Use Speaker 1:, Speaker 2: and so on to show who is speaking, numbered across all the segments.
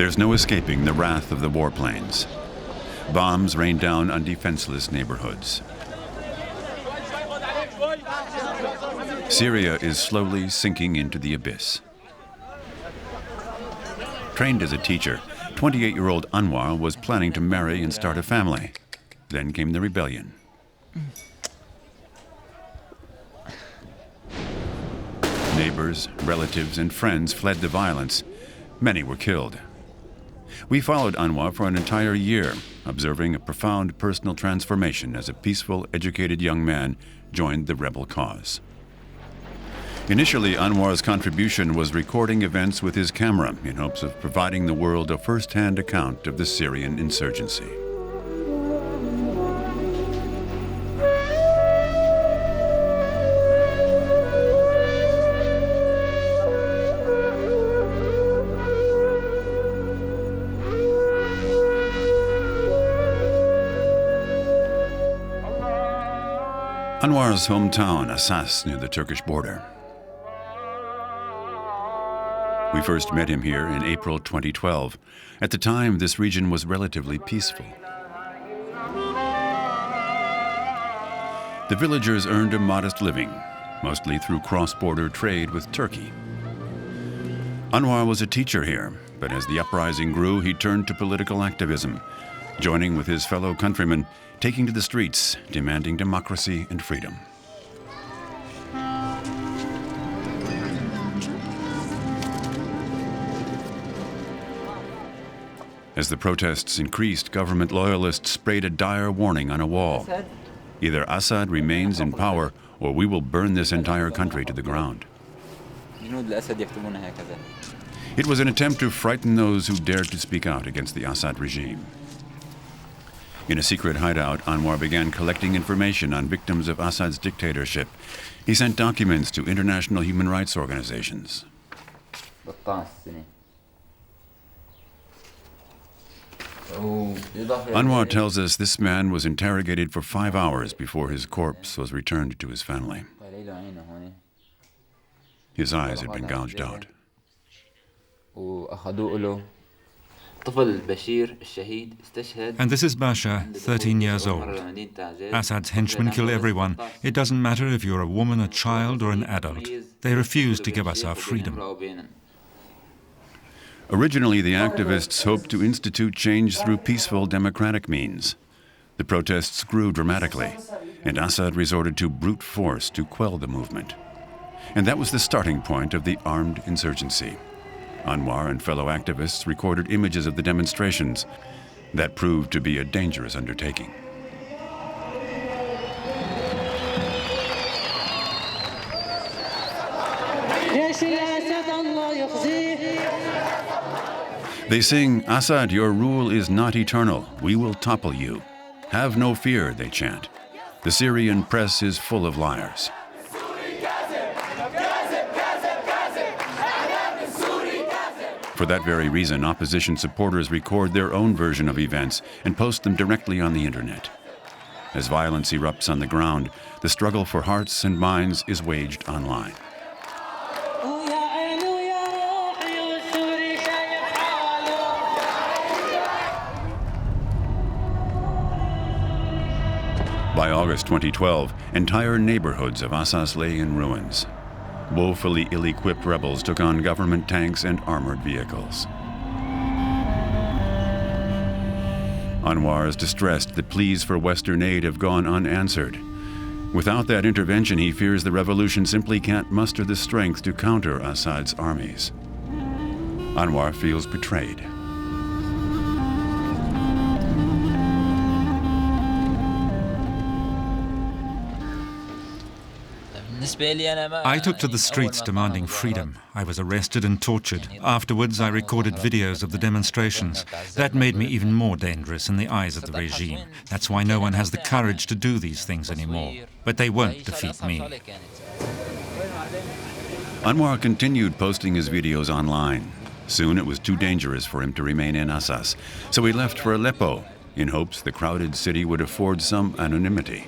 Speaker 1: There's no escaping the wrath of the warplanes. Bombs rain down on defenseless neighborhoods. Syria is slowly sinking into the abyss. Trained as a teacher, 28-year-old Anwar was planning to marry and start a family. Then came the rebellion. Neighbors, relatives, and friends fled the violence. Many were killed. We followed Anwar for an entire year, observing a profound personal transformation as a peaceful, educated young man joined the rebel cause. Initially, Anwar's contribution was recording events with his camera in hopes of providing the world a first-hand account of the Syrian insurgency. Anwar's hometown, Assas, near the Turkish border. We first met him here in April 2012. At the time, this region was relatively peaceful. The villagers earned a modest living, mostly through cross-border trade with Turkey. Anwar was a teacher here, but as the uprising grew, he turned to political activism, joining with his fellow countrymen, taking to the streets, demanding democracy and freedom. As the protests increased, government loyalists sprayed a dire warning on a wall. Either Assad remains in power, or we will burn this entire country to the ground. It was an attempt to frighten those who dared to speak out against the Assad regime. In a secret hideout, Anwar began collecting information on victims of Assad's dictatorship. He sent documents to international human rights organizations. Anwar tells us this man was interrogated for 5 hours before his corpse was returned to his family. His eyes had been gouged out.
Speaker 2: And this is Basha, 13 years old. Assad's henchmen kill everyone. It doesn't matter if you're a woman, a child, or an adult. They refuse to give us our freedom.
Speaker 1: Originally, the activists hoped to institute change through peaceful democratic means. The protests grew dramatically, and Assad resorted to brute force to quell the movement. And that was the starting point of the armed insurgency. Anwar and fellow activists recorded images of the demonstrations. That proved to be a dangerous undertaking. They sing, "Assad, your rule is not eternal. We will topple you. Have no fear," they chant. The Syrian press is full of liars. For that very reason, opposition supporters record their own version of events and post them directly on the internet. As violence erupts on the ground, the struggle for hearts and minds is waged online. By August 2012, entire neighborhoods of Assas lay in ruins. Woefully ill-equipped rebels took on government tanks and armored vehicles. Anwar is distressed that pleas for Western aid have gone unanswered. Without that intervention, he fears the revolution simply can't muster the strength to counter Assad's armies. Anwar feels betrayed.
Speaker 2: I took to the streets demanding freedom. I was arrested and tortured. Afterwards, I recorded videos of the demonstrations. That made me even more dangerous in the eyes of the regime. That's why no one has the courage to do these things anymore. But they won't defeat me.
Speaker 1: Anwar continued posting his videos online. Soon it was too dangerous for him to remain in Assas, so he left for Aleppo in hopes the crowded city would afford some anonymity.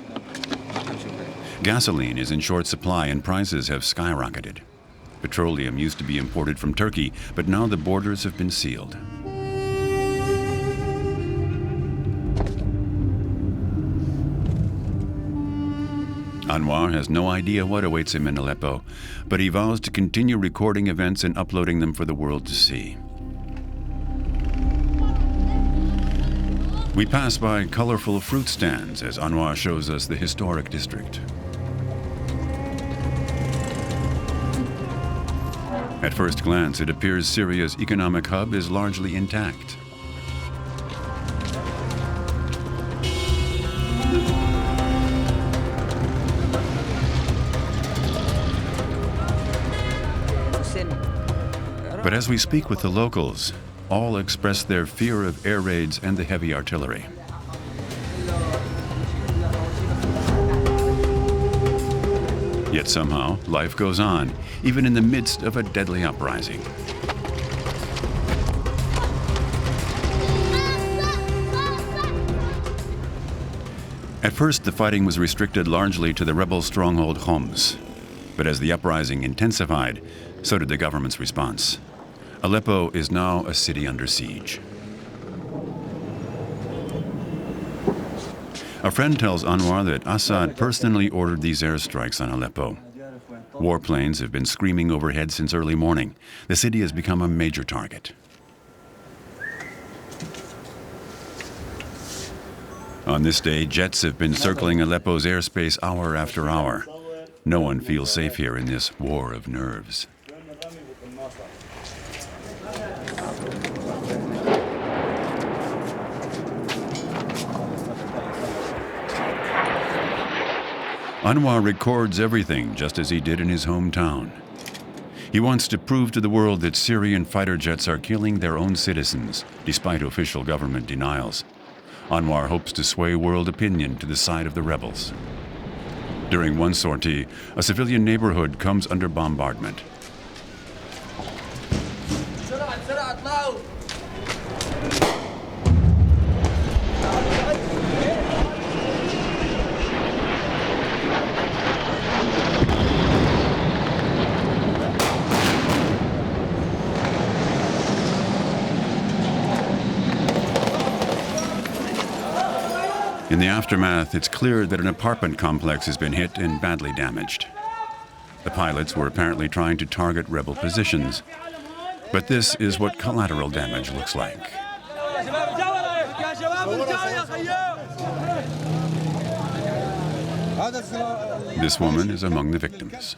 Speaker 1: Gasoline is in short supply and prices have skyrocketed. Petroleum used to be imported from Turkey, but now the borders have been sealed. Anwar has no idea what awaits him in Aleppo, but he vows to continue recording events and uploading them for the world to see. We pass by colorful fruit stands as Anwar shows us the historic district. At first glance, it appears Syria's economic hub is largely intact. But as we speak with the locals, all express their fear of air raids and the heavy artillery. Yet somehow, life goes on, even in the midst of a deadly uprising. At first, the fighting was restricted largely to the rebel stronghold Homs. But as the uprising intensified, so did the government's response. Aleppo is now a city under siege. A friend tells Anwar that Assad personally ordered these airstrikes on Aleppo. Warplanes have been screaming overhead since early morning. The city has become a major target. On this day, jets have been circling Aleppo's airspace hour after hour. No one feels safe here in this war of nerves. Anwar records everything just as he did in his hometown. He wants to prove to the world that Syrian fighter jets are killing their own citizens, despite official government denials. Anwar hopes to sway world opinion to the side of the rebels. During one sortie, a civilian neighborhood comes under bombardment. In the aftermath, it's clear that an apartment complex has been hit and badly damaged. The pilots were apparently trying to target rebel positions. But this is what collateral damage looks like. This woman is among the victims.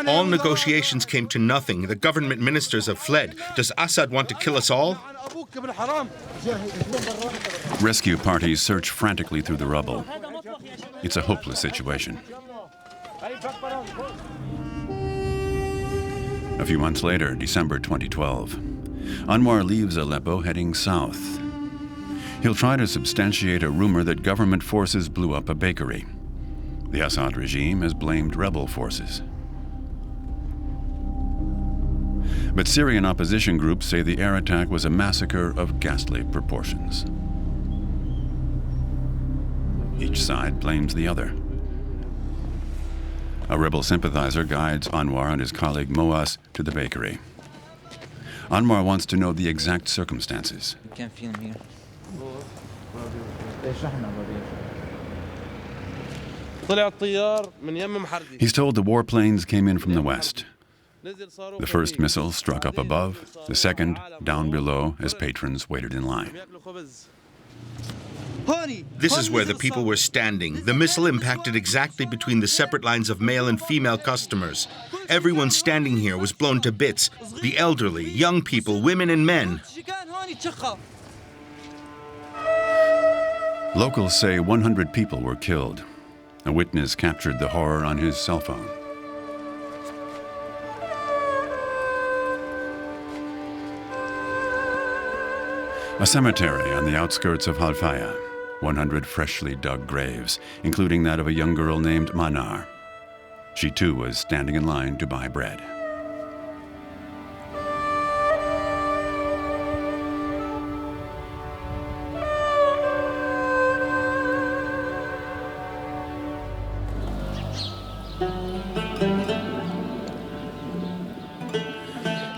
Speaker 3: All negotiations came to nothing. The government ministers have fled. Does Assad want to kill us all?
Speaker 1: Rescue parties search frantically through the rubble. It's a hopeless situation. A few months later, December 2012, Anwar leaves Aleppo heading south. He'll try to substantiate a rumor that government forces blew up a bakery. The Assad regime has blamed rebel forces. But Syrian opposition groups say the air attack was a massacre of ghastly proportions. Each side blames the other. A rebel sympathizer guides Anwar and his colleague Moas to the bakery. Anwar wants to know the exact circumstances.
Speaker 4: You can film here.
Speaker 1: He's told the warplanes came in from the west. The first missile struck up above, the second down below as patrons waited in line.
Speaker 3: This is where the people were standing. The missile impacted exactly between the separate lines of male and female customers. Everyone standing here was blown to bits. The elderly, young people, women and men.
Speaker 1: Locals say 100 people were killed. A witness captured the horror on his cell phone. A cemetery on the outskirts of Halfaya, 100 freshly dug graves, including that of a young girl named Manar. She too was standing in line to buy bread.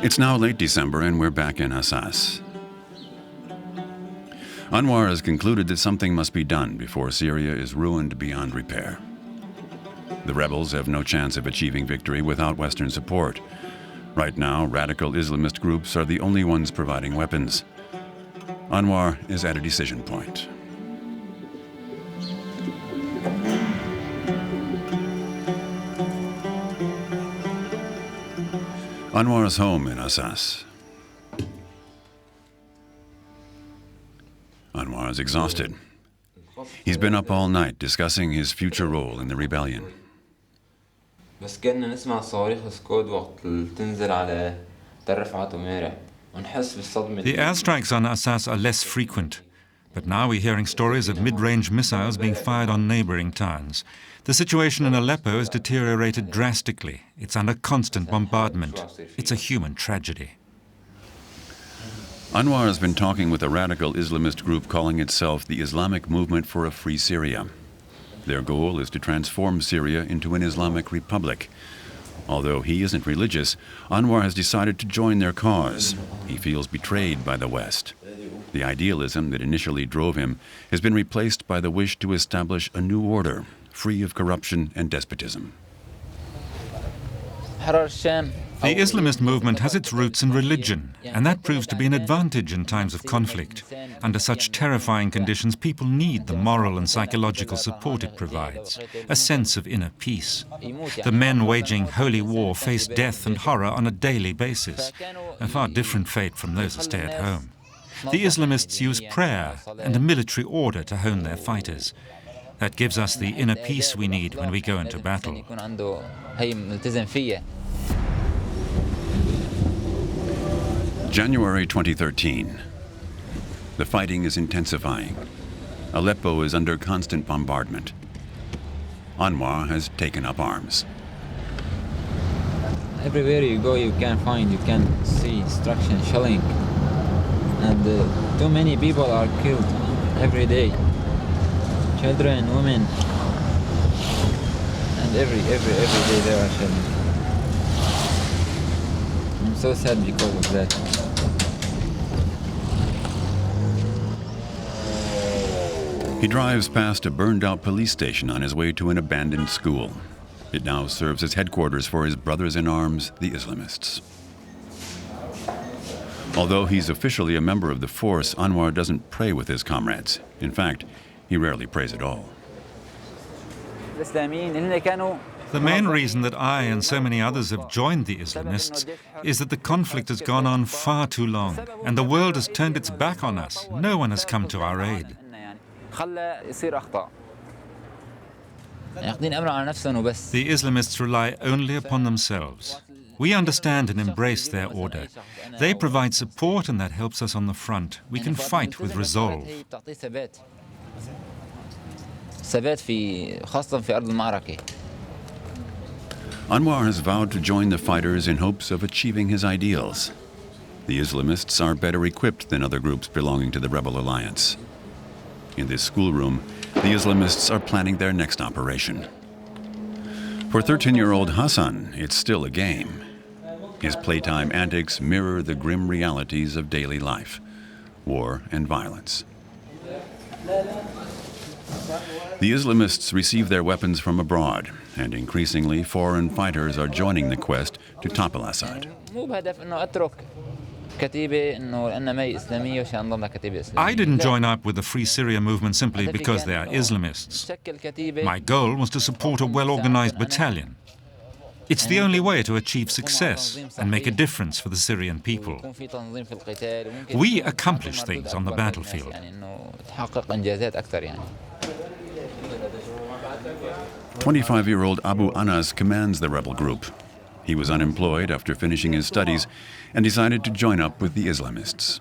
Speaker 1: It's now late December and we're back in Assas. Anwar has concluded that something must be done before Syria is ruined beyond repair. The rebels have no chance of achieving victory without Western support. Right now, radical Islamist groups are the only ones providing weapons. Anwar is at a decision point. Anwar's home in Assas. Anwar is exhausted. He's been up all night discussing his future role in the rebellion.
Speaker 4: بس كنا نسمع صواريخ سكود وقت تنزل على تل رفعت ومارع ونحس بالصدمة.
Speaker 2: The airstrikes on Assas are less frequent, but now we're hearing stories of mid-range missiles being fired on neighboring towns. The situation in Aleppo has deteriorated drastically. It's under constant bombardment. It's a human tragedy.
Speaker 1: Anwar has been talking with a radical Islamist group calling itself the Islamic Movement for a Free Syria. Their goal is to transform Syria into an Islamic republic. Although he isn't religious, Anwar has decided to join their cause. He feels betrayed by the West. The idealism that initially drove him has been replaced by the wish to establish a new order, free of corruption and despotism.
Speaker 2: The Islamist movement has its roots in religion, and that proves to be an advantage in times of conflict. Under such terrifying conditions, people need the moral and psychological support it provides, a sense of inner peace. The men waging holy war face death and horror on a daily basis, a far different fate from those who stay at home. The Islamists use prayer and a military order to hone their fighters. That gives us the inner peace we need when we go into battle.
Speaker 1: January 2013. The fighting is intensifying. Aleppo is under constant bombardment. Anwar has taken up arms.
Speaker 4: Everywhere you go, you can see destruction, shelling, and too many people are killed every day. Children, women, and every day there are shelling. I'm so sad because of that.
Speaker 1: He drives past a burned-out police station on his way to an abandoned school. It now serves as headquarters for his brothers-in-arms, the Islamists. Although he's officially a member of the force, Anwar doesn't pray with his comrades. In fact, he rarely prays at all.
Speaker 2: The main reason that I and so many others have joined the Islamists is that the conflict has gone on far too long, and the world has turned its back on us. No one has come to our aid. The Islamists rely only upon themselves. We understand and embrace their order. They provide support, and that helps us on the front. We can fight with resolve.
Speaker 1: Anwar has vowed to join the fighters in hopes of achieving his ideals. The Islamists are better equipped than other groups belonging to the rebel alliance. In this schoolroom, the Islamists are planning their next operation. For 13-year-old Hassan, it's still a game. His playtime antics mirror the grim realities of daily life, war and violence. The Islamists receive their weapons from abroad, and increasingly foreign fighters are joining the quest to topple Assad.
Speaker 2: I didn't join up with the Free Syria movement simply because they are Islamists. My goal was to support a well-organized battalion. It's the only way to achieve success and make a difference for the Syrian people. We accomplish things on the battlefield.
Speaker 1: 25-year-old Abu Anas commands the rebel group. He was unemployed after finishing his studies and decided to join up with the Islamists.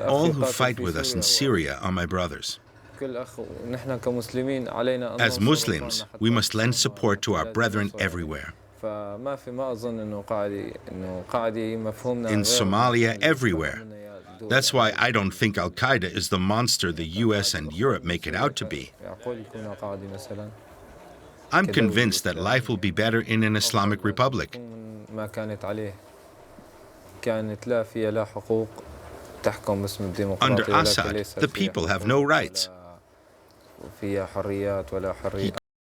Speaker 3: All who fight with us in Syria are my brothers. As Muslims, we must lend support to our brethren everywhere. In Somalia, everywhere. That's why I don't think Al-Qaeda is the monster the US and Europe make it out to be. I'm convinced that life will be better in an Islamic republic. Under Assad, the people have no rights.
Speaker 5: He